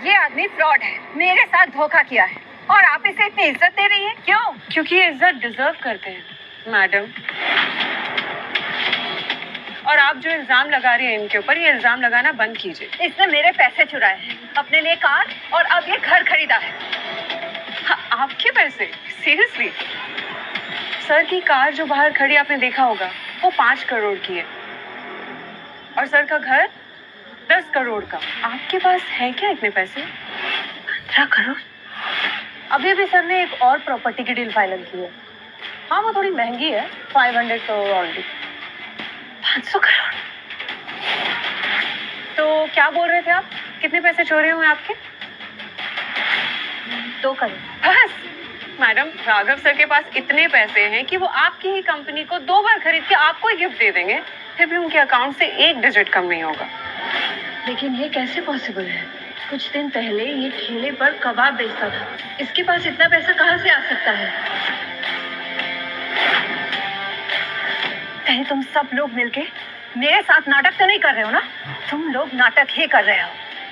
ये आदमी फ्रॉड है, मेरे साथ धोखा किया है और आप इसे इतनी इज्जत दे रही है, क्यों? क्योंकि ये इज्जत डिजर्व करते हैं मैडम। और आप जो इल्जाम लगा रही हैं इनके ऊपर, ये इल्जाम लगाना बंद कीजिए। इसने मेरे पैसे चुराए हैं, अपने लिए कार और अब ये घर खरीदा है। हाँ, आपके पैसे? सीरियसली? सर की कार जो बाहर खड़ी आपने देखा होगा, वो 5 करोड़ की है और सर का घर 10 करोड़ का। आपके पास है क्या इतने पैसे? 15 करोड़? अभी भी सर ने एक और प्रॉपर्टी की डील फाइनल की है। हाँ, वो थोड़ी महंगी है, 500 करोड़ ऑलरेडी। 500 करोड़? तो क्या बोल रहे थे आप? कितने पैसे चोरी हुए आपके? 2 करोड़। बस मैडम, राघव सर के पास इतने पैसे हैं कि वो आपकी ही कंपनी को 2 बार खरीद के आपको ही गिफ्ट दे देंगे, फिर भी उनके अकाउंट से 1 डिजिट कम नहीं होगा। लेकिन ये कैसे पॉसिबल है? कुछ दिन पहले ये ठेले पर कबाब बेचता था, इसके पास इतना पैसा कहाँ से आ सकता है? कहीं तुम सब लोग मिलके मेरे साथ नाटक तो नहीं कर रहे हो ना? तुम लोग नाटक ही कर रहे हो।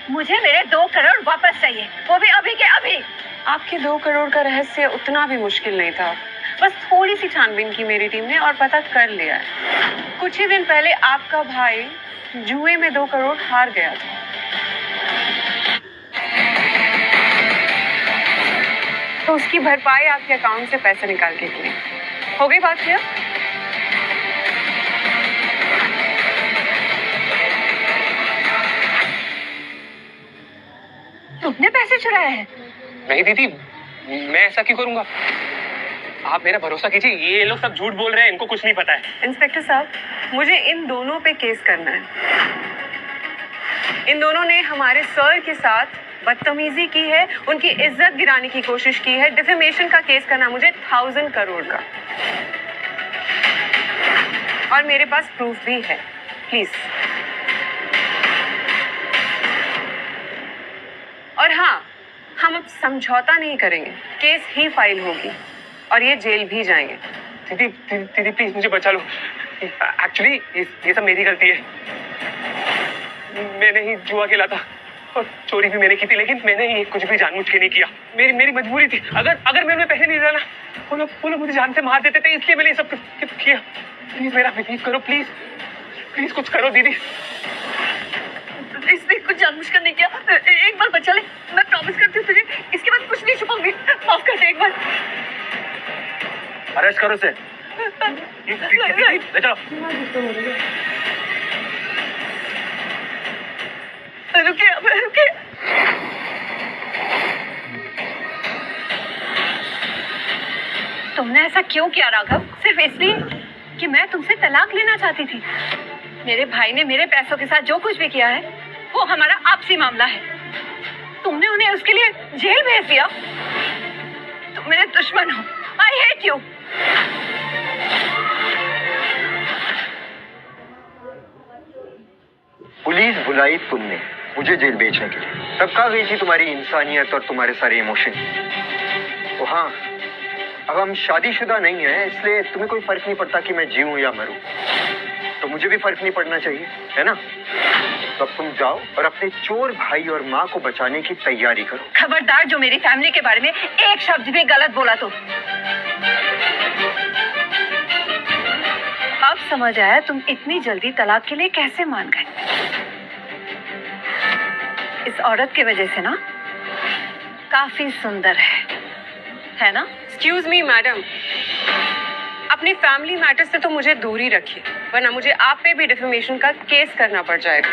मुझे मेरे 2 करोड़ वापस चाहिए, वो भी अभी के अभी। आपके 2 करोड़ का रहस्य उतना भी मुश्किल नहीं था, बस थोड़ी सी छानबीन की मेरी टीम ने और पता कर लिया है। कुछ ही दिन पहले आपका भाई जुए में 2 करोड़ हार गया था। तो उसकी भरपाई आपके अकाउंट से पैसे निकाल के की। हो गई बात क्लियर? तुमने पैसे चुराए हैं? नहीं दीदी, मैं ऐसा क्यों करूंगा? आप मेरा भरोसा कीजिए, ये लोग सब झूठ बोल रहे हैं, इनको कुछ नहीं पता है। इंस्पेक्टर साहब, मुझे इन दोनों पे केस करना है। इन दोनों ने हमारे सर के साथ बदतमीजी की है, उनकी इज्जत गिराने की कोशिश की है। डिफेमेशन का केस करना मुझे 1000 करोड़ का, और मेरे पास प्रूफ भी है। प्लीज। और हाँ, हम अब समझौता नहीं करेंगे, केस ही फाइल होगी और ये जेल भी जाएंगे। दीदी दीदी प्लीज मुझे बचा लो। एक्चुअली ये सब मेरी गलती है। मैंने ही जुआ खेला था और चोरी भी मैंने की थी, लेकिन मैंने ये कुछ भी जानबूझ के नहीं किया। मेरी मजबूरी थी। अगर मैं उन्हें पैसे नहीं डाला, वो लोग मुझे जान से मार देते थे, इसलिए मैंने ये सब किया। प्लीज मेरा बिलीव करो, प्लीज कुछ करो दीदी। इसने कुछ जानबूझ कर नहीं किया। एक बार बचा ले, मैं प्रॉमिस करती हूँ तुझे, इसके बाद कुछ नहीं छुपाऊंगी। माफ कर दे एक बार। अरेस्ट करो इसे। ले चलो। रुकिए। तुमने ऐसा क्यों किया राघव? सिर्फ इसलिए कि मैं तुमसे तलाक लेना चाहती थी? मेरे भाई ने मेरे पैसों के साथ जो कुछ भी किया है, वो हमारा आपसी मामला है। तुमने उन्हें उसके लिए जेल भेज दिया। तुम मेरे दुश्मन हो। I hate you. पुलिस बुलाई तुमने मुझे जेल भेजने के लिए, तब कहाँ गई थी तुम्हारी इंसानियत और तुम्हारे सारे इमोशन? तो हाँ, अब हम शादीशुदा नहीं है, इसलिए तुम्हें कोई फर्क नहीं पड़ता कि मैं जीऊं या मरूं। तो मुझे भी फर्क नहीं पड़ना चाहिए, है ना? तो अब तुम जाओ और अपने चोर भाई और माँ को बचाने की तैयारी करो। खबरदार जो मेरी फैमिली के बारे में एक शब्द भी गलत बोला तो। अब समझ आया तुम इतनी जल्दी तलाक के लिए कैसे मान गए। इस औरत की वजह से ना, काफी सुंदर है ना? एक्सक्यूज मी मैडम, अपनी फैमिली मैटर से तो मुझे दूर ही रखिए, वरना मुझे आप पे भी डिफेमेशन का केस करना पड़ जाएगा।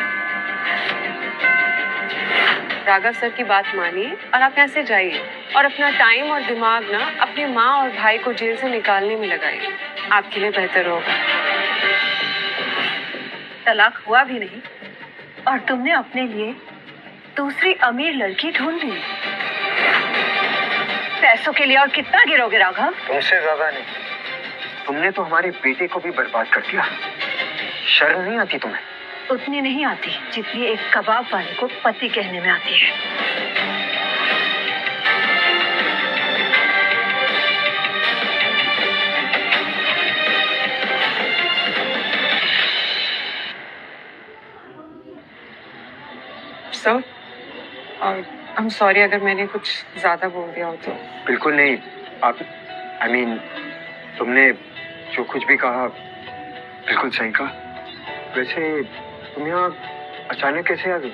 राघव सर की बात मानिए और आप यहाँ से जाइए और अपना टाइम और दिमाग ना अपनी माँ और भाई को जेल से निकालने में लगाइए, आपके लिए बेहतर होगा। तलाक हुआ भी नहीं और तुमने अपने लिए दूसरी अमीर लड़की ढूंढ ली। पैसों के लिए और कितना गिरोगे राघव? तुमसे ज्यादा नहीं। तुमने तो हमारे बेटे को भी बर्बाद कर दिया। शर्म नहीं आती तुम्हें? उतनी नहीं आती जितनी एक कबाब वाले को पति कहने में आती है। सर, और I'm sorry अगर मैंने कुछ ज्यादा बोल दिया हो तो। बिल्कुल नहीं। आप तुमने जो कुछ भी कहा बिल्कुल सही कहा। वैसे तुम यहाँ अचानक कैसे आ गई?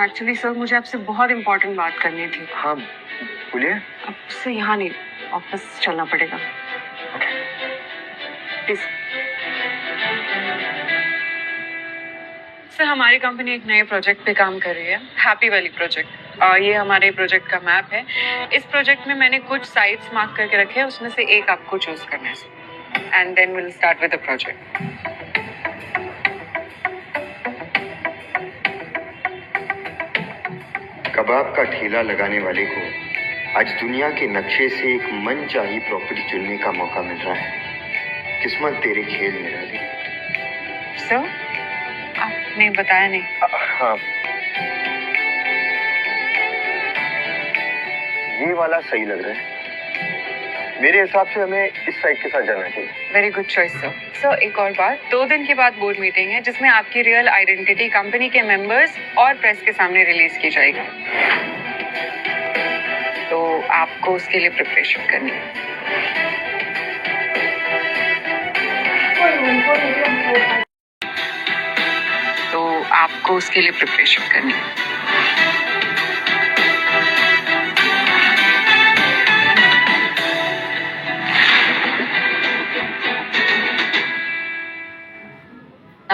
एक्चुअली सर मुझे आपसे बहुत इम्पोर्टेंट बात करनी थी। हाँ बोलिए। अब से यहाँ नहीं, ऑफिस चलना पड़ेगा। प्लीज सर, हमारी कंपनी एक नए प्रोजेक्ट पे काम कर रही है, हैप्पी वैली प्रोजेक्ट। ये हमारे प्रोजेक्ट का मैप है। इस प्रोजेक्ट में मैंने कुछ साइट्स मार्क करके रखे हैं, उसमें से एक आपको चूज करना है and then will start with the project. कबाब का ठेला लगाने वाले को आज दुनिया के नक्शे से एक मनचाही प्रॉपर्टी चुनने का मौका मिल रहा है। किस्मत तेरे खेल में रह गई। सर आपने बताया नहीं। हाँ, ये वाला सही लग रहा है। मेरे हिसाब से हमें इस साइड के साथ जाना चाहिए। Very good choice sir. Sir एक और बात, 2 दिन के बाद बोर्ड मीटिंग है जिसमें आपकी रियल आइडेंटिटी कंपनी के मेंबर्स और प्रेस के सामने रिलीज की जाएगी, तो आपको उसके लिए प्रिपरेशन करनी है।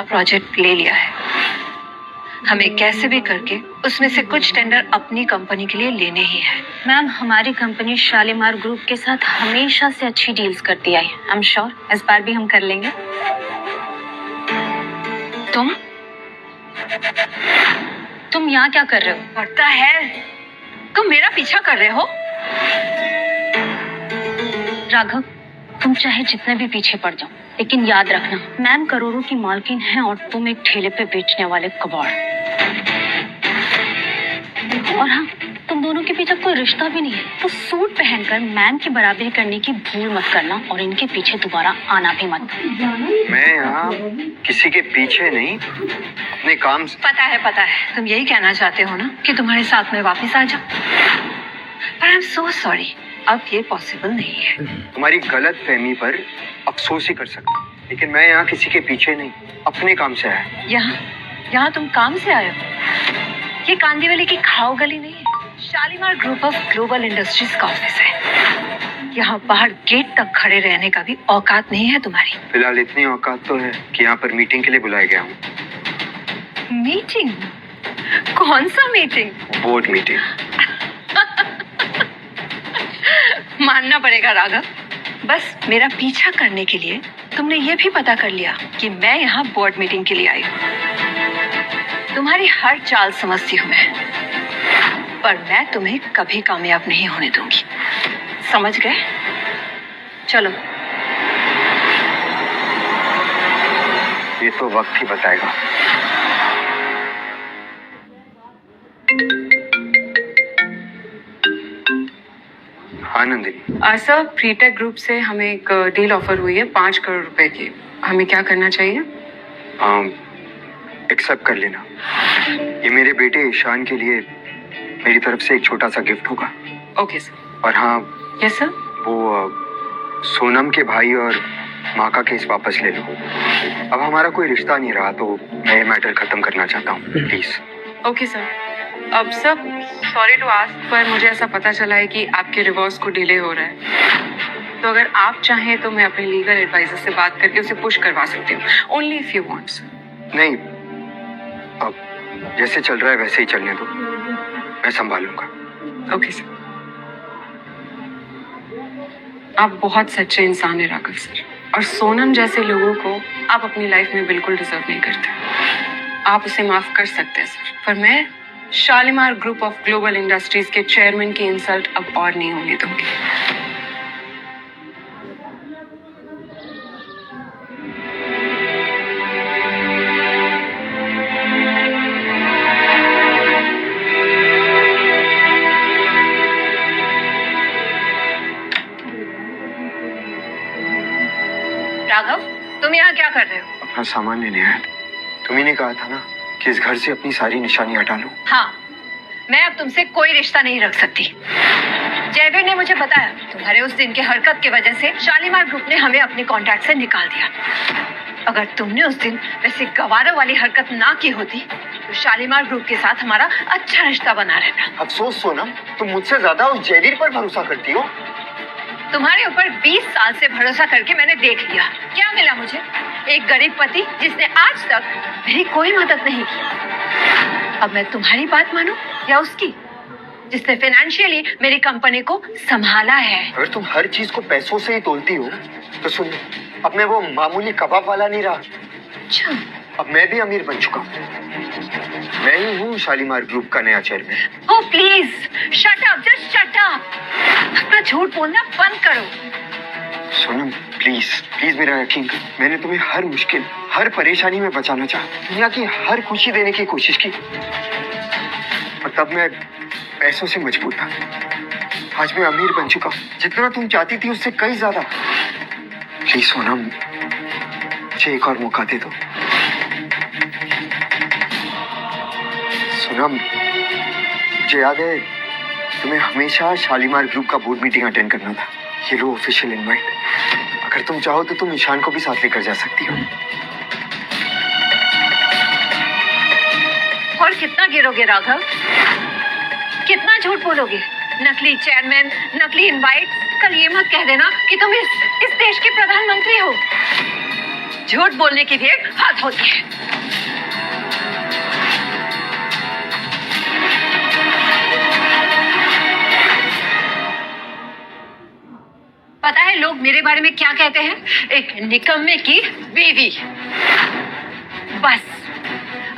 प्रोजेक्ट ले लिया है, हमें कैसे भी करके उसमें से कुछ टेंडर अपनी कंपनी के लिए लेने ही है। मैम, हमारी कंपनी शालीमार ग्रुप के साथ हमेशा से अच्छी डील्स करती आई। आई एम श्योर इस बार भी हम कर लेंगे। तुम यहाँ क्या कर रहे हो? पता है तुम मेरा पीछा कर रहे हो। राघव, तुम चाहे जितने भी पीछे पड़ जाओ, लेकिन याद रखना मैम करोड़ों की मालकिन है और तुम एक ठेले पे बेचने वाले कबाड़। और हाँ, तुम दोनों के पीछे कोई रिश्ता भी नहीं है, तो सूट पहनकर मैम की बराबरी करने की भूल मत करना और इनके पीछे दोबारा आना भी मत। मैं यहाँ किसी के पीछे नहीं, अपने काम से। पता है तुम यही कहना चाहते हो ना कि तुम्हारे साथ में वापस आ जाओ, पर आई एम सो सॉरी, अब ये पॉसिबल नहीं है। तुम्हारी गलत फहमी पर अफसोस ही कर सकता, लेकिन मैं यहाँ किसी के पीछे नहीं, अपने काम से आया। यहाँ तुम काम से आए हो? ये कांदीवली की खाओ गली नहीं है, Shalimar group of global industries का ऑफिस है। यहाँ बाहर गेट तक खड़े रहने का भी औकात नहीं है तुम्हारी। फिलहाल इतनी औकात तो है कि यहाँ पर मीटिंग के लिए बुलाया गया हूँ। मीटिंग? कौन सा मीटिंग? Board meeting. मानना पड़ेगा राघव, बस मेरा पीछा करने के लिए तुमने ये भी पता कर लिया कि मैं यहाँ बोर्ड मीटिंग के लिए आई हूँ। तुम्हारी हर चाल समझती हूँ मैं, पर मैं तुम्हें कभी कामयाब नहीं होने दूंगी, समझ गए? चलो। ये तो वक्त ही बताएगा। हाँ नंदिनी। सर, प्रीटेक ग्रुप से हमें एक डील ऑफर हुई है 5 करोड़ रुपए की। हमें क्या करना चाहिए? एक्सेप्ट कर लेना। ये मेरे बेटे ईशान के लिए मेरी तरफ से एक छोटा सा गिफ्ट होगा। Okay sir. और हाँ। Yes sir. वो सोनम के भाई और माँ का केस वापस ले लो। अब हमारा कोई रिश्ता नहीं रहा, तो मैं ये मैटर खत्म करना चाहता हूँ, प्लीज। Okay sir. अब सब सॉरी टू आस्क, पर मुझे ऐसा पता चला है कि आपके डिवोर्स को डिले हो रहा है, तो अगर आप चाहें तो मैं अपने लीगल एडवाइजर से बात करके उसे पुश करवा सकती हूँ, ओनली इफ यू वांट। नहीं, अब जैसे चल रहा है वैसे ही चलने दो, मैं संभालूंगा। Okay sir. आप बहुत सच्चे इंसान हैं राघव सर, और सोनम जैसे लोगों को आप अपनी लाइफ में बिल्कुल डिजर्व नहीं करते। आप उसे माफ कर सकते हैं सर, पर मैं Shalimar group of global industries के चेयरमैन की इंसल्ट अब और नहीं होने दूंगी। राघव, तुम यहाँ क्या कर रहे हो? अपना सामान लेने आया था। तुम्ही ने कहा था ना कि इस घर से अपनी सारी निशानी हटा लो। हाँ, मैं अब तुमसे कोई रिश्ता नहीं रख सकती। जयवीर ने मुझे बताया तुम्हारे उस दिन के हरकत की वजह से शालीमार ग्रुप ने हमें अपने कॉन्ट्रैक्ट से निकाल दिया। अगर तुमने उस दिन वैसे गवारों वाली हरकत ना की होती तो शालीमार ग्रुप के साथ हमारा अच्छा रिश्ता बना रहता। अफसोस सोनम, तुम मुझसे ज्यादा उस जयवीर पर भरोसा करती हो। तुम्हारे ऊपर 20 साल से भरोसा करके मैंने देख लिया, क्या मिला मुझे? एक गरीब पति जिसने आज तक मेरी कोई मदद नहीं की। अब मैं तुम्हारी बात मानूं या उसकी, जिसने फाइनेंशियली मेरी कंपनी को संभाला है? अगर तुम हर चीज को पैसों से ही तोलती हो तो सुन, अब मैं वो मामूली कबाब वाला नहीं रहा। अच्छा, अब मैं भी अमीर बन चुका हूँ। मैं ही हूँ शालीमार ग्रुप का नया chairman. Oh please shut up, just shut up. अपना झूठ बोलना बंद करो। सोनम प्लीज प्लीज मेरा यकीन कर, मैंने तुम्हें हर मुश्किल हर परेशानी में बचाना चाहा, दुनिया की हर खुशी देने की कोशिश की, और तब मैं पैसों से मजबूर था। आज मैं अमीर बन चुका हूँ, जितना तुम चाहती थी उससे कई ज्यादा। प्लीज सोनम, मुझे एक और मौका दे दो। सोनम, मुझे याद है तुम्हें हमेशा शालीमार ग्रुप का बोर्ड मीटिंग अटेंड करना था। ये लो ऑफिशियल इनवाइट। अगर तुम चाहो तो तुम ईशान को भी साथ लेकर जा सकती हो। और कितना गिरोगे राघव? कितना झूठ बोलोगे? नकली चेयरमैन, नकली इनवाइट। कल ये मत कह देना कि तुम इस देश के प्रधानमंत्री हो। झूठ बोलने की भी एक हद होती है। पता है लोग मेरे बारे में क्या कहते हैं? एक निकम्मे की बीवी। बस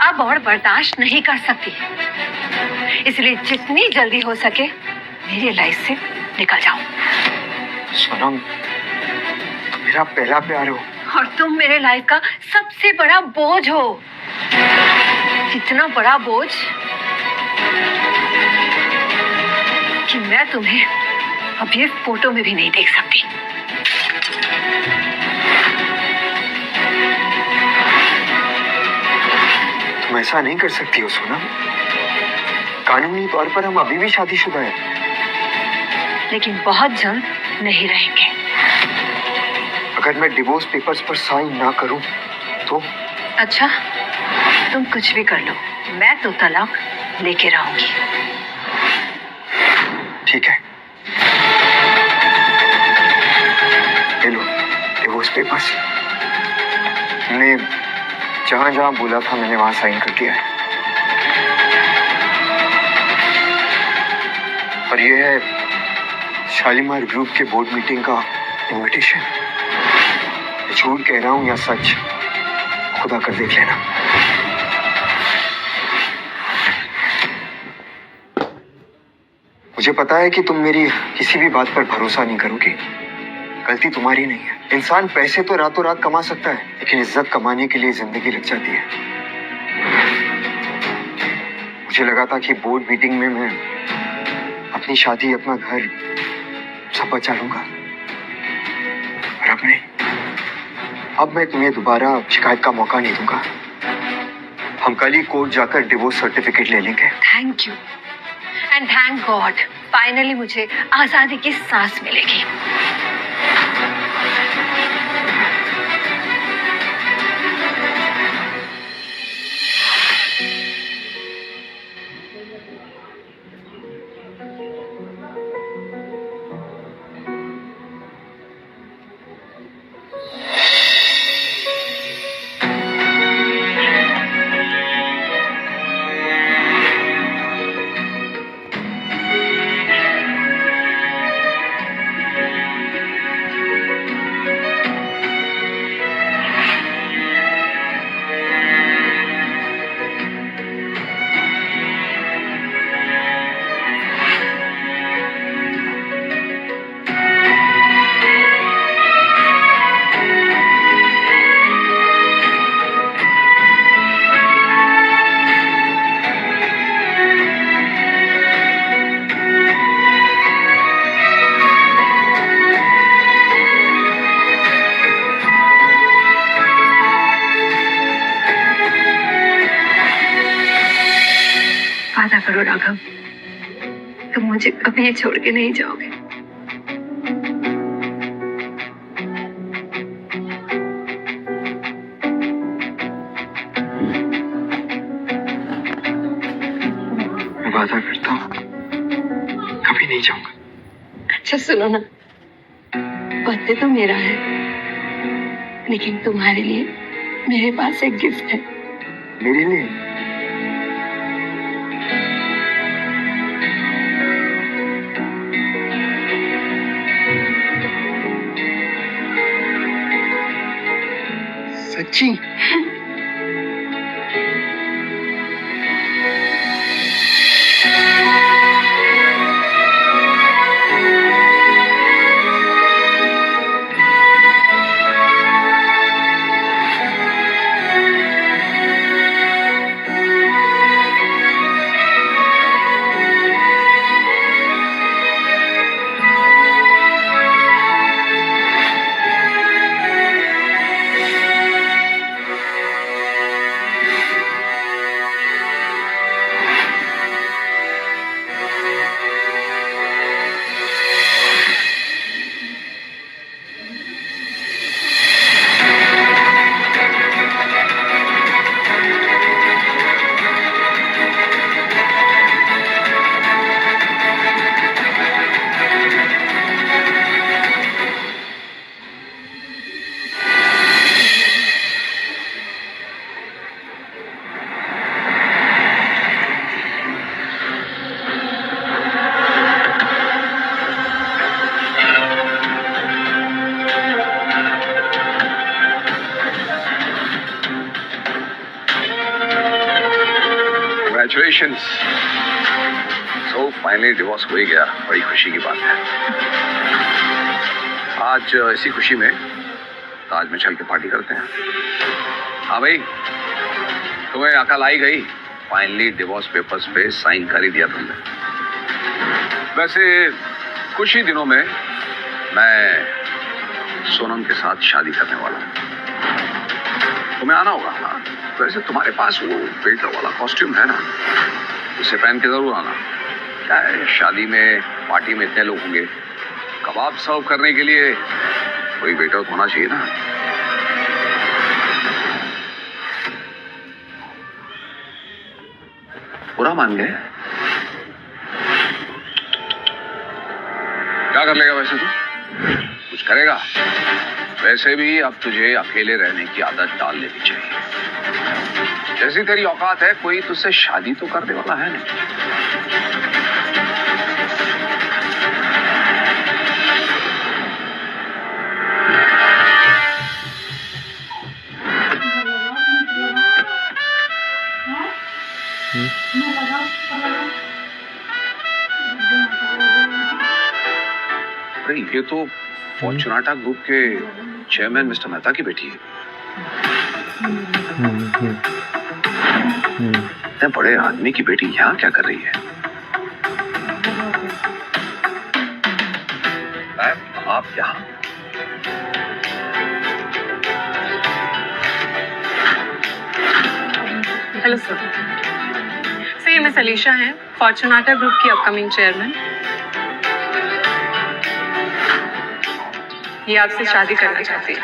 अब और बर्दाश्त नहीं कर सकती, इसलिए जितनी जल्दी हो सके मेरी लाइफ से निकल जाओ। सोनम, तुम मेरा पहला प्यार हो और तुम मेरे लाइफ का सबसे बड़ा बोझ हो। इतना बड़ा बोझ कि मैं तुम्हें अब ये फोटो में भी नहीं देख सकती। तुम ऐसा नहीं कर सकती हो सोनम। कानूनी तौर पर हम अभी भी शादीशुदा हैं। लेकिन बहुत जल्द नहीं रहेंगे। अगर मैं डिवोर्स पेपर्स पर साइन ना करूं तो? अच्छा, तुम कुछ भी कर लो, मैं तो तलाक लेके रहूंगी। ठीक है, ले लो डिवोर्स पेपर्स। मैंने जहां जहां बोला था मैंने वहां साइन कर दिया है। और ये है शालीमार ग्रुप के बोर्ड मीटिंग का इनविटेशन। झूठ कह रहा हूं या सच, खुदा कर देख लेना। मुझे पता है कि तुम मेरी किसी भी बात पर भरोसा नहीं करोगी। गलती तुम्हारी नहीं है। इंसान पैसे तो रातों रात कमा सकता है, लेकिन इज्जत कमाने के लिए जिंदगी लग जाती है। मुझे लगा था कि बोर्ड मीटिंग में मैं अपनी शादी, अपना घर सब बचा लूंगा, और अब नहीं। अब मैं तुम्हें दोबारा शिकायत का मौका नहीं दूंगा। हम कल ही कोर्ट जाकर डिवोर्स सर्टिफिकेट ले लेंगे। Thank you and thank God, finally मुझे आजादी की सांस मिलेगी। तुम मुझे कभी छोड़ के नहीं जाओगे। मैं वादा करता हूँ कभी नहीं जाऊंगा। अच्छा सुनो ना, पति तो मेरा है, लेकिन तुम्हारे लिए मेरे पास एक गिफ्ट है। मेरे लिए सच्ची? Congratulations. So finally डिवोर्स हो ही गया, बड़ी खुशी की बात है। आज इसी खुशी में ताज में चल के पार्टी करते हैं। हाँ भाई, तुम्हें अकल आई गई, फाइनली डिवोर्स पेपर्स पे साइन कर ही दिया तुमने। वैसे कुछ ही दिनों में मैं सोनम के साथ शादी करने वाला हूँ। तुम्हें आना होगा ना। वैसे तुम्हारे पास वो बेल्ट वाला कॉस्ट्यूम है ना, उसे पहन के जरूर आना। क्या है, शादी में पार्टी में इतने लोग होंगे, कबाब सर्व करने के लिए कोई वेटर होना चाहिए ना। बुरा मान गए? क्या कर लेगा वैसे तू? कुछ करेगा? वैसे भी अब तुझे अकेले रहने की आदत डाल लेनी चाहिए। जैसी तेरी औकात है, कोई तुझसे शादी तो करने वाला है नहीं। अरे ये तो फॉर्चुनाटा ग्रुप के चेयरमैन मिस्टर मेहता की बेटी है। इतने बड़े आदमी की बेटी यहाँ क्या कर रही है? आप यहाँ? हेलो सर, ये मिस अलीशा हैं, फॉर्चुनाटा ग्रुप की अपकमिंग चेयरमैन। ये आपसे शादी करना चाहती है।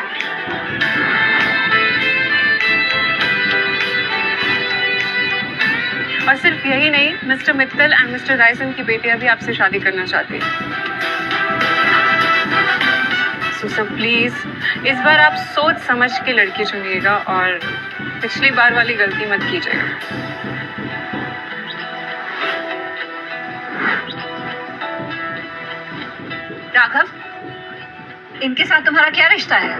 और सिर्फ यही नहीं, मिस्टर मित्तल एंड मिस्टर राइसन की बेटियां भी आपसे शादी करना चाहती हैं। सो सर प्लीज इस बार आप सोच समझ के लड़की चुनिएगा और पिछली बार वाली गलती मत कीजिएगा। राघव, इनके साथ तुम्हारा क्या रिश्ता है?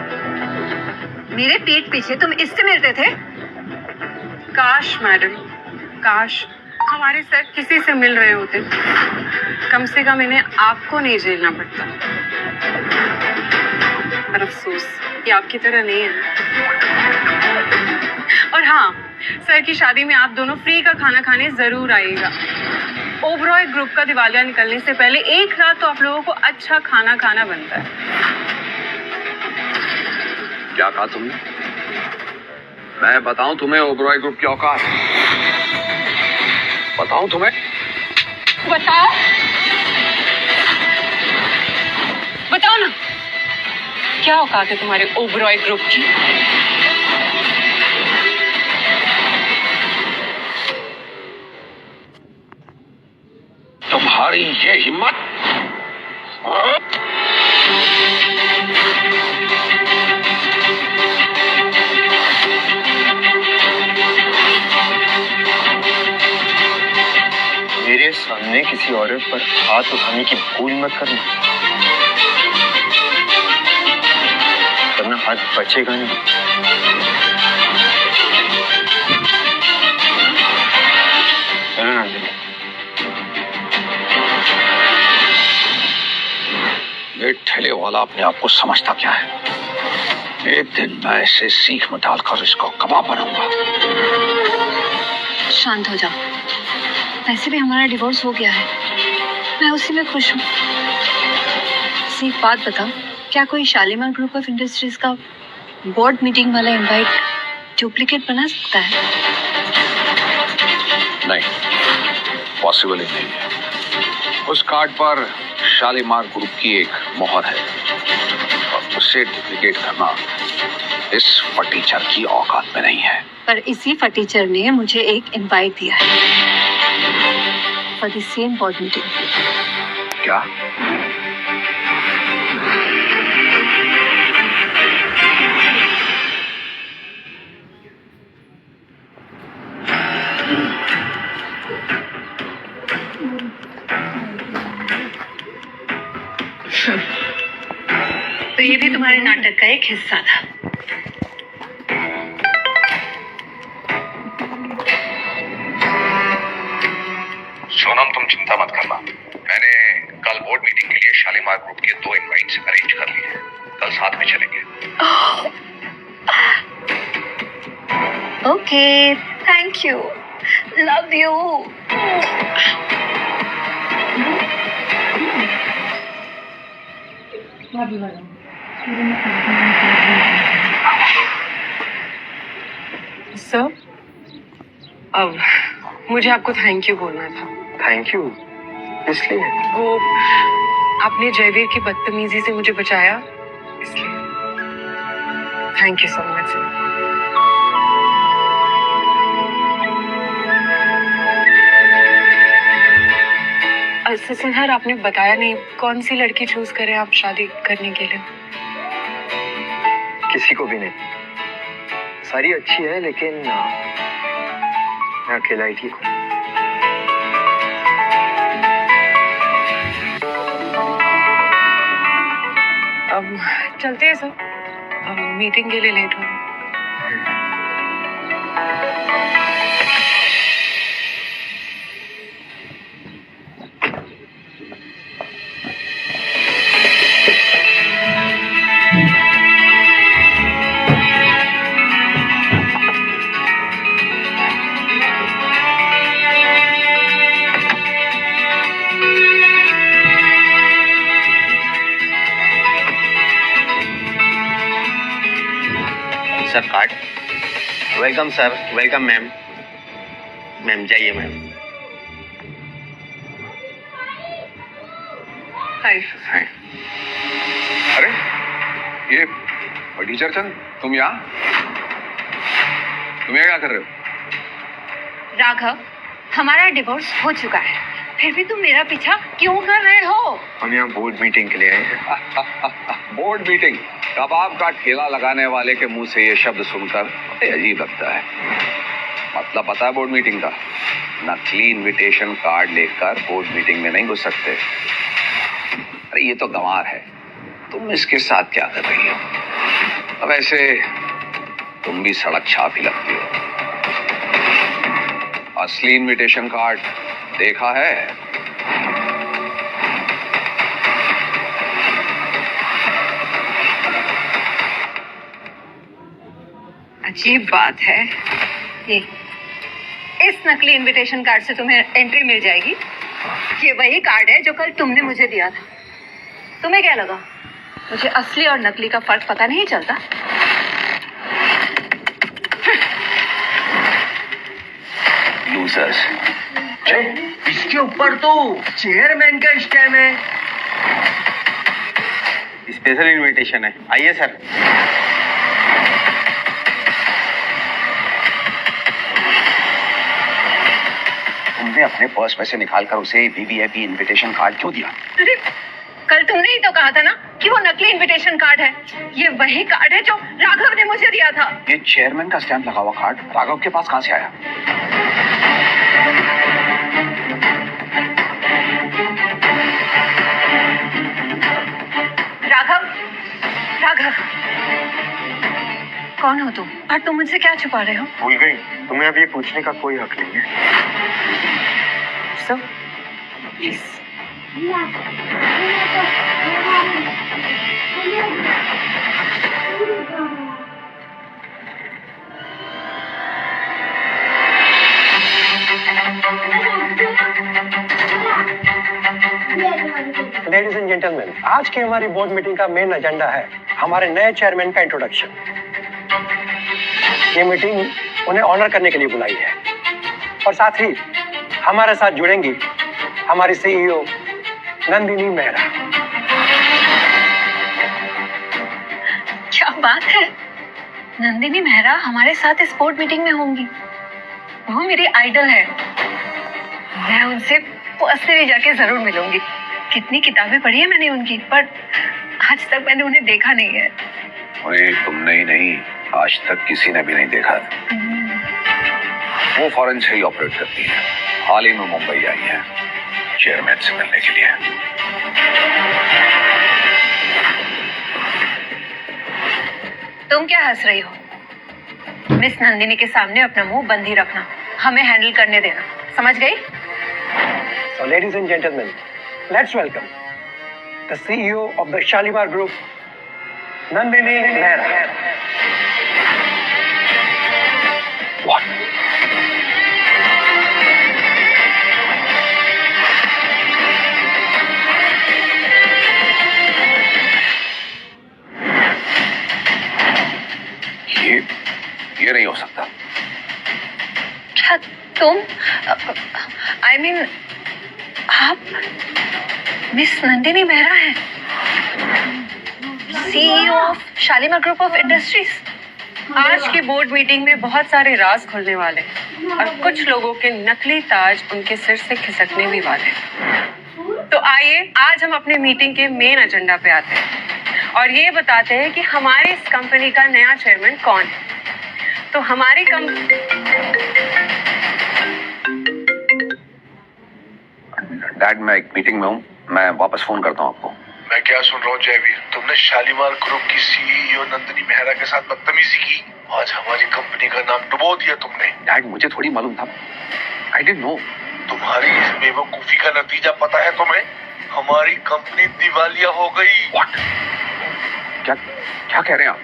मेरे पीठ पीछे तुम इससे मिलते थे? काश मैडम, काश हमारे सर किसी से मिल रहे होते, कम से कम इन्हें आपको नहीं झेलना पड़ता। पर अफसोस ये आपकी तरह नहीं है। और हाँ, सर की शादी में आप दोनों फ्री का खाना खाने जरूर आइएगा। ओबरॉय ग्रुप का दिवालिया निकलने से पहले एक रात तो आप लोगों को अच्छा खाना खाना बनता है। क्या कहा तुमने? मैं बताऊं तुम्हें ओबरॉय ग्रुप की औकात? बताऊं तुम्हें? बताओ। क्या औकात है तुम्हारे ओबरॉय ग्रुप की? तुम्हारी ये हिम्मत! मेरे सामने किसी औरत पर हाथ उठाने की भूल मत करना, वरना हाथ बचेगा नहीं। चलो नंदिनी। ये ठेले वाला अपने आप को समझता क्या है? एक दिन मैं इसे सीख में डालकर इसको कबाब बनाऊंगा। शांत हो जाओ। वैसे भी हमारा डिवोर्स हो गया है, मैं उसी में खुश हूँ। एक बात बताओ, क्या कोई शालीमार ग्रुप ऑफ इंडस्ट्रीज का बोर्ड मीटिंग वाला इनवाइट डुप्लीकेट बना सकता है? नहीं, पॉसिबल ही नहीं है। उस कार्ड पर शालीमार ग्रुप की एक मोहर है और उसे डुप्लीकेट करना इस फटीचर की औकात में नहीं है। पर इसी फटीचर ने मुझे एक इनवाइट दिया है for the same board meeting. क्या? तो ये भी तुम्हारे नाटक का एक हिस्सा था। सोनम, तुम चिंता मत करना। मैंने कल बोर्ड मीटिंग के लिए शालीमार ग्रुप के 2 इनवाइट्स अरेंज कर लिए हैं। कल साथ में चलेंगे। Okay, thank you, love you. Sir, अब मुझे आपको थैंक यू बोलना था। थैंक यू इसलिए? वो आपने जयवीर की बदतमीजी से मुझे बचाया, इसलिए thank you so much sir. Sir, आपने बताया नहीं कौन सी लड़की चूज करें आप शादी करने के लिए? किसी को भी नहीं, सारी अच्छी है, लेकिन मैं अकेला ही ठीक हूँ। अब चलते हैं सर, मीटिंग के लिए लेट हो। Sir card. Welcome sir, welcome ma'am. Ma'am जाइए मैम। हाय। हाय। अरे ये फटीचर चंद, तुम यहाँ क्या कर रहे हो? राघव, हमारा डिवोर्स हो चुका है, फिर भी तुम मेरा पीछा क्यों कर रहे हो? हम यहाँ बोर्ड मीटिंग के लिए आए हैं। Board meeting? कबाब का ठेला लगाने वाले के मुंह से ये शब्द सुनकर बड़े अजीब लगता है। मतलब पता है बोर्ड मीटिंग का? नकली इनविटेशन कार्ड लेकर बोर्ड मीटिंग में नहीं घुस सकते। अरे ये तो गंवार है, तुम इसके साथ क्या कर रही हो? अब ऐसे तुम भी सड़क छाप ही लगती हो। असली इनविटेशन कार्ड देखा है? अजीब बात है ये, इस नकली इनविटेशन कार्ड से तुम्हें एंट्री मिल जाएगी। ये वही कार्ड है जो कल तुमने मुझे दिया था। तुम्हें क्या लगा मुझे असली और नकली का फर्क पता नहीं चलता? लूजर्स। इसके ऊपर तो चेयरमैन का स्टैम्प है। स्पेशल इनविटेशन है, आइए सर। तुमने अपने पर्स में से निकालकर उसे वीवीआईपी इनविटेशन कार्ड क्यों दिया? अरे कल तुमने ही तो कहा था ना कि वो नकली इनविटेशन कार्ड है। ये वही कार्ड है जो राघव ने मुझे दिया था। ये चेयरमैन का स्टैंप लगा हुआ कार्ड राघव के पास कहाँ से आया? राघव, राघव, कौन हो तुम और तुम मुझसे क्या छुपा रहे हो? भूल गई? तुम्हें अब ये पूछने का कोई हक नहीं है। So please ladies and gentleman, आज की हमारी बोर्ड मीटिंग का मेन एजेंडा है हमारे नए चेयरमैन का इंट्रोडक्शन। ये मीटिंग उन्हें ऑनर करने के लिए बुलाई है और साथ ही हमारे साथ जुड़ेंगी हमारी सीईओ नंदिनी मेहरा। क्या बात है, नंदिनी मेहरा हमारे साथ इस बोर्ड मीटिंग में होंगी। वो मेरी आइडल है, मैं उनसे पर्सनली जाके जरूर मिलूंगी। कितनी किताबें पढ़ी है मैंने उनकी, पर आज तक मैंने उन्हें देखा नहीं है। उन्हें तुमने ही नहीं, आज तक किसी ने भी नहीं देखा। वो फॉरेन से ही ऑपरेट करती है। हाल ही में मुंबई आई है चेयरमैन से मिलने के लिए। तुम क्या हंस रही हो? मिस नंदिनी के सामने अपना मुंह बंद ही रखना, हमें हैंडल करने देना, समझ गई? So ladies and gentlemen, let's welcome the CEO of the Shalimar Group, Nandini Mehra. What? ये नहीं हो सकता। क्या तुम, I mean, आप मिस नंदिनी मेहरा हैं, CEO of Shalimar group of industries. आज की बोर्ड मीटिंग में बहुत सारे राज खुलने वाले हैं और कुछ लोगों के नकली ताज उनके सिर से खिसकने भी वाले हैं। तो आइए आज हम अपने मीटिंग के मेन एजेंडा पे आते हैं और ये बताते हैं कि हमारी इस कंपनी का नया चेयरमैन कौन है। तो हमारी डैड, मैं एक मीटिंग में हूँ, मैं वापस फोन करता हूँ आपको। मैं क्या सुन रहा हूँ जयवीर? तुमने शालीमार ग्रुप की सीईओ नंदिनी मेहरा के साथ बदतमीजी की। आज हमारी कंपनी का नाम डुबो दिया तुमने। डैड, मुझे थोड़ी मालूम था। I didn't know. तुम्हारी इस बेवकूफी का नतीजा पता है तुम्हें? हमारी कंपनी दिवालिया हो गई। व्हाट? क्या क्या कह रहे हैं आप?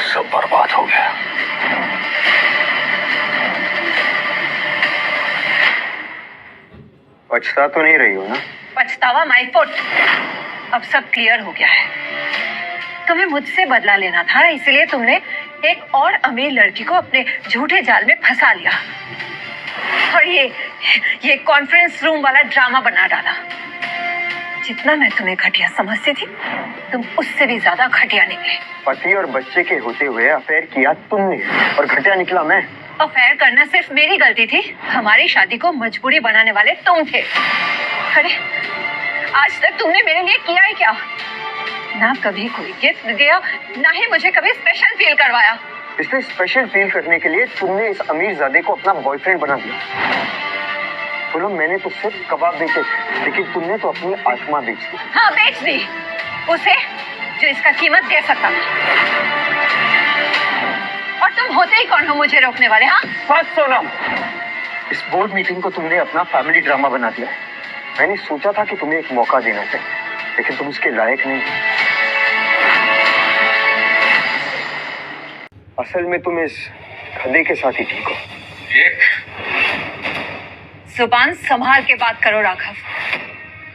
सब बर्बाद हो गया। पछता तो नहीं रही हो ना? पछतावा माय फुट। अब सब क्लियर हो गया है। तुम्हें मुझसे बदला लेना था, इसलिए तुमने एक और अमीर लड़की को अपने झूठे जाल में फंसा लिया और ये कॉन्फ्रेंस रूम वाला ड्रामा बना डाला। जितना मैं तुम्हें घटिया समझती थी, तुम उससे भी ज्यादा घटिया निकले। पति और बच्चे के होते हुए अफेयर किया तुमने और घटिया निकला मैं। अफेयर करना सिर्फ मेरी गलती थी, हमारी शादी को मजबूरी बनाने वाले तुम थे। अरे आज तक तुमने मेरे लिए किया ही क्या? ना कभी कोई गिफ्ट दिया, ना ही मुझे कभी स्पेशल फील करवाया। इसलिए स्पेशल फील करने के लिए तुमने इस अमीरजादे को अपना बॉयफ्रेंड बना दिया। बोलो, मैंने तो सिर्फ कबाब बेचे थे, लेकिन तुमने तो अपनी आत्मा बेच दी। हाँ, बेच दी उसे जो इसका कीमत दे सकता। और तुम होते ही कौन हो मुझे रोकने वाले? हाँ, बस सोनम, इस बोर्ड मीटिंग को तुमने अपना फैमिली ड्रामा बना दिया। मैंने सोचा था कि तुम्हें एक मौका देना चाहिए, लेकिन तुम उसके लायक नहीं। असल में तुम इस गधे के साथ ही ठीक हो। जुबान संभाल के बात करो राघव।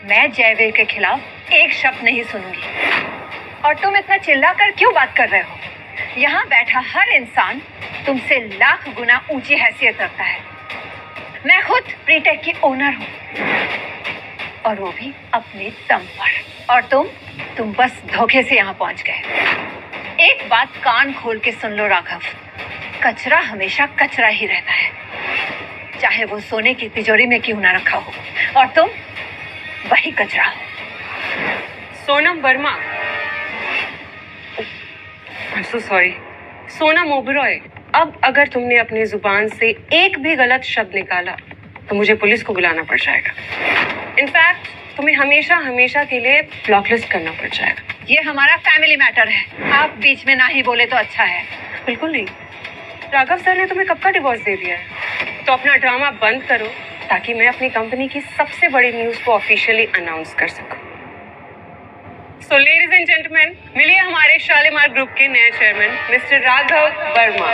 मैं जयवीर के खिलाफ एक शब्द नहीं सुनूंगी। और तुम इतना चिल्लाकर क्यों बात कर रहे हो? यहाँ बैठा हर इंसान तुमसे लाख गुना ऊंची हैसियत रखता है। मैं खुद प्रीटेक की ओनर हूँ। और वो भी अपने दम पर। और तुम बस धोखे से यहाँ पहुंच गए। एक बात कान खोल के सुन लो राघव, कचरा हमेशा कचरा ही रहता है, चाहे वो सोने की तिजोरी में क्यों ना रखा हो, और तुम वही कचरा हो। Sonam Verma, I'm so sorry, Sonam Oberoi, अब अगर तुमने अपनी जुबान से एक भी गलत शब्द निकाला तो मुझे पुलिस को बुलाना पड़ जाएगा। इनफैक्ट तुम्हें हमेशा हमेशा के लिए ब्लॉकलिस्ट करना पड़ जाएगा। ये हमारा फैमिली मैटर है, आप बीच में ना ही बोले तो अच्छा है। बिल्कुल नहीं, राघव सर ने तुम्हें कब का डिवोर्स दे दिया है, तो अपना ड्रामा बंद करो ताकि मैं अपनी कंपनी की सबसे बड़ी न्यूज को ऑफिशियली अनाउंस कर सकूं। सो लेडीज एंड जेंटलमैन, मिलिए हमारे शालीमार ग्रुप के नए chairman mister Raghav Verma.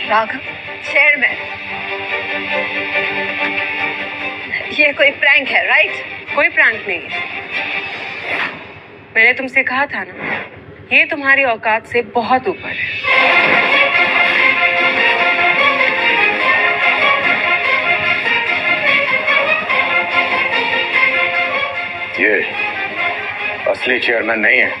Raghav chairman, ये कोई प्रैंक है राइट? कोई प्रैंक नहीं है, मैंने तुमसे कहा था ना, ये तुम्हारी औकात से बहुत ऊपर है। ये असली चेयरमैन नहीं है।